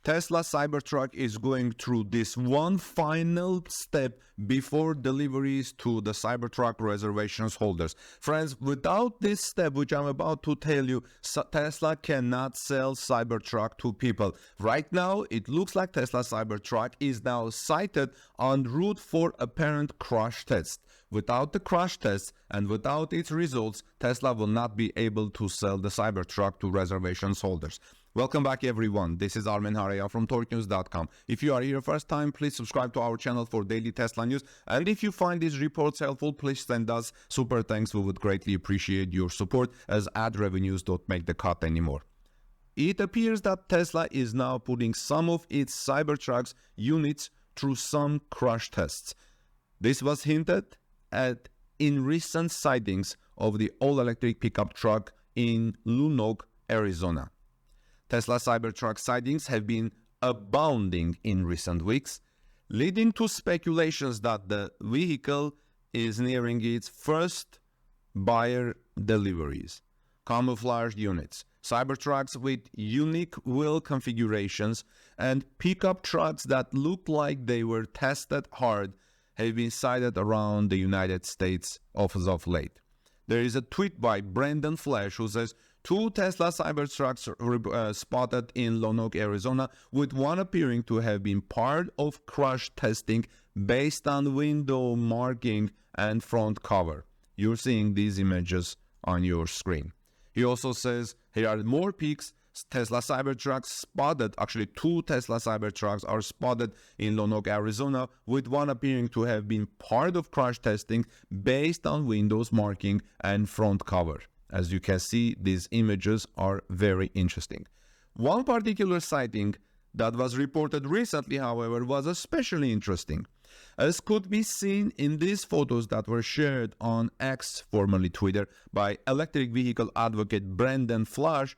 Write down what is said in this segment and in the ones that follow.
Tesla Cybertruck is going through this one final step before deliveries to the Cybertruck reservations holders. Friends, without this step, which I'm about to tell you, Tesla cannot sell Cybertruck to people. Right now, it looks like Tesla Cybertruck is now sighted en route for apparent crash test. Without the crash test and without its results, Tesla will not be able to sell the Cybertruck to reservations holders. Welcome back everyone, this is Armen Hareyan from TorqueNews.com. If you are here first time, please subscribe to our channel for daily Tesla news. And if you find these reports helpful, please send us super thanks. We would greatly appreciate your support as ad revenues don't make the cut anymore. It appears that Tesla is now putting some of its Cybertrucks units through some crash tests. This was hinted at in recent sightings of the all-electric pickup truck in Lonoke, Arizona. Tesla Cybertruck sightings have been abounding in recent weeks, leading to speculations that the vehicle is nearing its first buyer deliveries. Camouflaged units, Cybertrucks with unique wheel configurations, and pickup trucks that look like they were tested hard have been sighted around the United States as of late. There is a tweet by Branden Flasch who says, 2 Tesla Cybertrucks spotted in Lonoke, Arizona, with one appearing to have been part of crash testing based on window marking and front cover. You're seeing these images on your screen. He also says, here are more peaks. Tesla Cybertrucks spotted, actually 2 Tesla Cybertrucks are spotted in Lonoke, Arizona, with one appearing to have been part of crash testing based on windows marking and front cover. As you can see, these images are very interesting. One particular sighting that was reported recently, however, was especially interesting, as could be seen in these photos that were shared on X, formerly Twitter, by electric vehicle advocate Branden Flasch.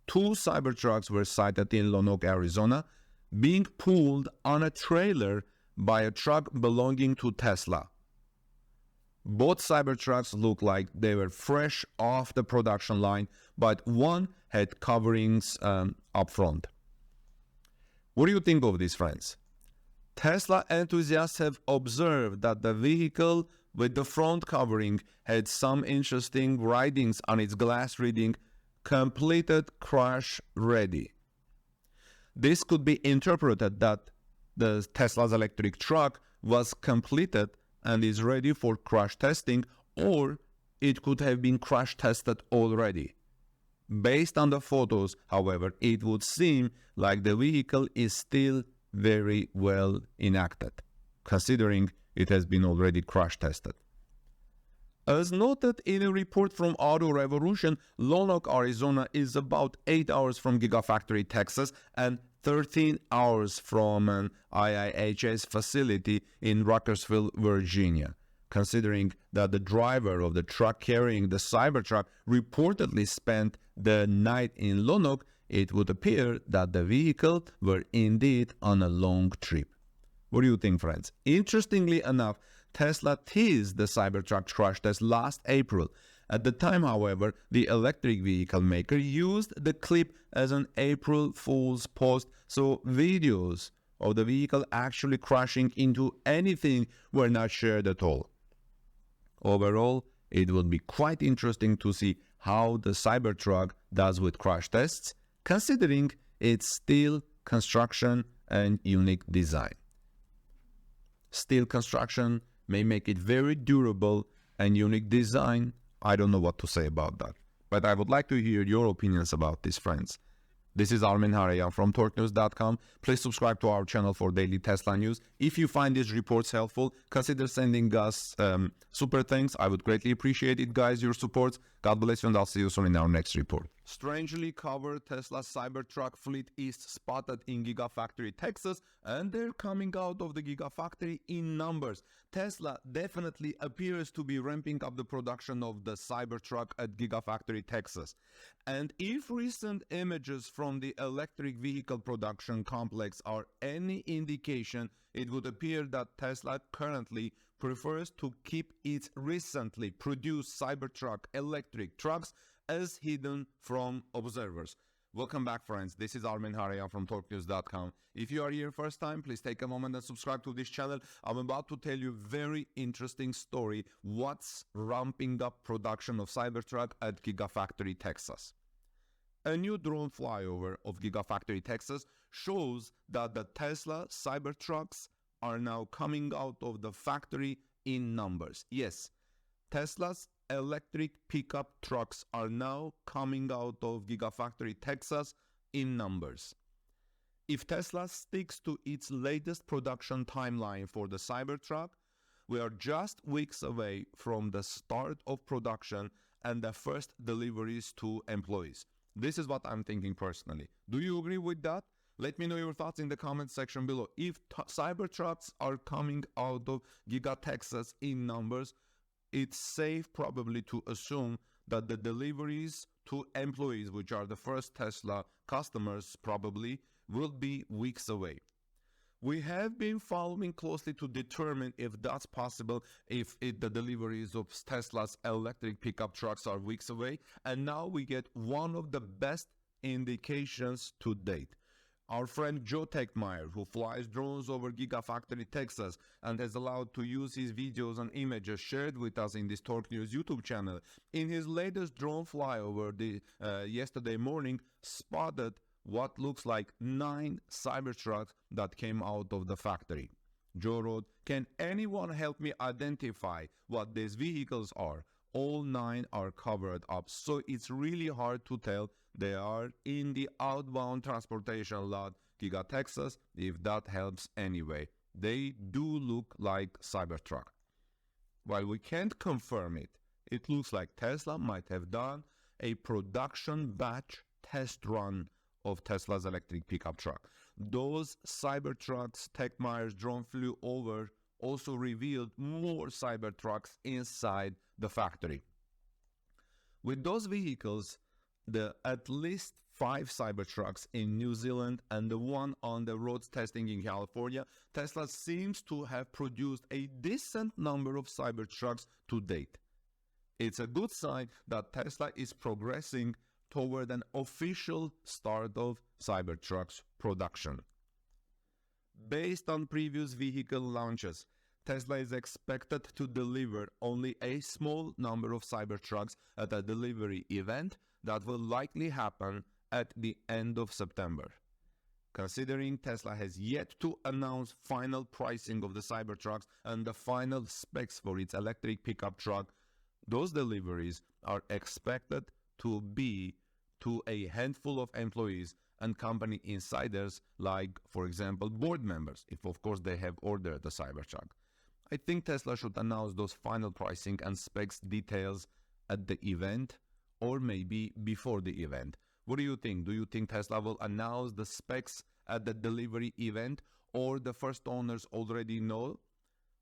2 Cybertrucks were sighted in Lonoke, Arizona, being pulled on a trailer by a truck belonging to Tesla. Both Cybertrucks look like they were fresh off the production line, but one had coverings up front. What do you think of this, friends? Tesla enthusiasts have observed that the vehicle with the front covering had some interesting writings on its glass reading, completed crash ready. This could be interpreted that the Tesla's electric truck was completed and is ready for crash testing, or it could have been crash tested already. Based on the photos, however, it would seem like the vehicle is still very well enacted, considering it has been already crash tested. As noted in a report from Auto Revolution, Lonoke, Arizona is about 8 hours from Gigafactory, Texas, and 13 hours from an IIHS facility in Ruckersville, Virginia. Considering that the driver of the truck carrying the Cybertruck reportedly spent the night in Lonoke, it would appear that the vehicle were indeed on a long trip. What do you think, friends? Interestingly enough, Tesla teased the Cybertruck crash test last April. At the time, however, the electric vehicle maker used the clip as an April Fool's post, so videos of the vehicle actually crashing into anything were not shared at all. Overall, it will be quite interesting to see how the Cybertruck does with crash tests, considering its steel construction and unique design. Steel construction may make it very durable, and unique design, I don't know what to say about that. But I would like to hear your opinions about this, friends. This is Armen Hareyan from TorqueNews.com. Please subscribe to our channel for daily Tesla news. If you find these reports helpful, consider sending us super thanks. I would greatly appreciate it, guys, your support. God bless you, and I'll see you soon in our next report. Strangely covered Tesla Cybertruck fleet is spotted in Gigafactory, Texas, and they're coming out of the Gigafactory in numbers. Tesla definitely appears to be ramping up the production of the Cybertruck at Gigafactory, Texas. And if recent images from the electric vehicle production complex are any indication, it would appear that Tesla currently prefers to keep its recently produced Cybertruck electric trucks as hidden from observers. Welcome back, friends. This is Armin Harayan from TorqueNews.com. If you are here first time, please take a moment and subscribe to this channel. I'm about to tell you a very interesting story. What's ramping up production of Cybertruck at Gigafactory, Texas? A new drone flyover of Gigafactory, Texas shows that the Tesla Cybertrucks are now coming out of the factory in numbers. Yes, Tesla's electric pickup trucks are now coming out of Gigafactory, Texas in numbers. If Tesla sticks to its latest production timeline for the Cybertruck, we are just weeks away from the start of production and the first deliveries to employees. This is what I'm thinking personally. Do you agree with that? Let me know your thoughts in the comment section below. If Cybertrucks are coming out of Giga Texas in numbers, it's safe probably to assume that the deliveries to employees, which are the first Tesla customers probably, will be weeks away. We have been following closely to determine if that's possible, if the deliveries of Tesla's electric pickup trucks are weeks away, and now we get one of the best indications to date. Our friend Joe Techmeyer, who flies drones over Gigafactory, Texas, and has allowed to use his videos and images shared with us in this Torque News YouTube channel, in his latest drone flyover yesterday morning, spotted what looks like 9 Cybertrucks that came out of the factory. Joe wrote, "Can anyone help me identify what these vehicles are? All 9 are covered up, so it's really hard to tell. They are in the outbound transportation lot, Giga Texas, if that helps anyway. They do look like Cybertruck." While we can't confirm it, it looks like Tesla might have done a production batch test run of Tesla's electric pickup truck. Those Cybertrucks Techmeyer's drone flew over also revealed more Cybertrucks inside the factory. With those vehicles, the at least 5 Cybertrucks in New Zealand and the one on the roads testing in California, Tesla seems to have produced a decent number of Cybertrucks to date. It's a good sign that Tesla is progressing toward an official start of Cybertrucks production. Based on previous vehicle launches, Tesla is expected to deliver only a small number of Cybertrucks at a delivery event that will likely happen at the end of September. Considering Tesla has yet to announce final pricing of the Cybertrucks and the final specs for its electric pickup truck, those deliveries are expected to be to a handful of employees and company insiders, like, for example, board members, if of course they have ordered the Cybertruck. I think Tesla should announce those final pricing and specs details at the event, or maybe before the event. What do you think? Do you think Tesla will announce the specs at the delivery event, or the first owners already know?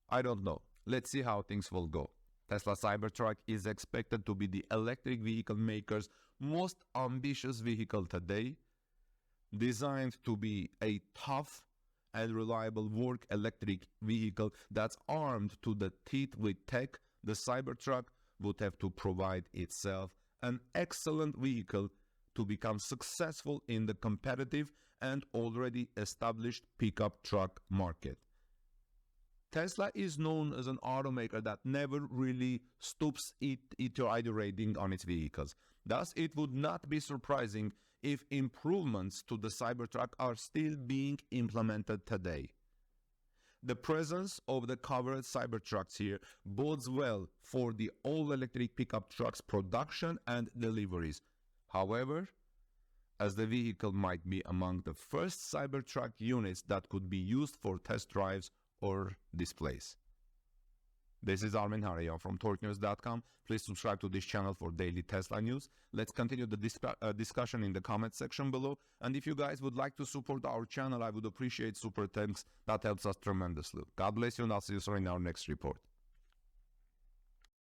I don't know. Let's see how things will go. Tesla Cybertruck is expected to be the electric vehicle maker's most ambitious vehicle today, designed to be a tough and reliable work electric vehicle that's armed to the teeth with tech. The Cybertruck would have to provide itself an excellent vehicle to become successful in the competitive and already established pickup truck market. Tesla is known as an automaker that never really stoops iterating on its vehicles. Thus, it would not be surprising if improvements to the Cybertruck are still being implemented today. The presence of the covered Cybertrucks here bodes well for the all-electric pickup trucks production and deliveries. However, as the vehicle might be among the first Cybertruck units that could be used for test drives or displays. This is Armin Harayan from TorqueNews.com. Please subscribe to this channel for daily Tesla news. Let's continue the discussion in the comment section below. And if you guys would like to support our channel, I would appreciate super thanks. That helps us tremendously. God bless you, and I'll see you soon in our next report.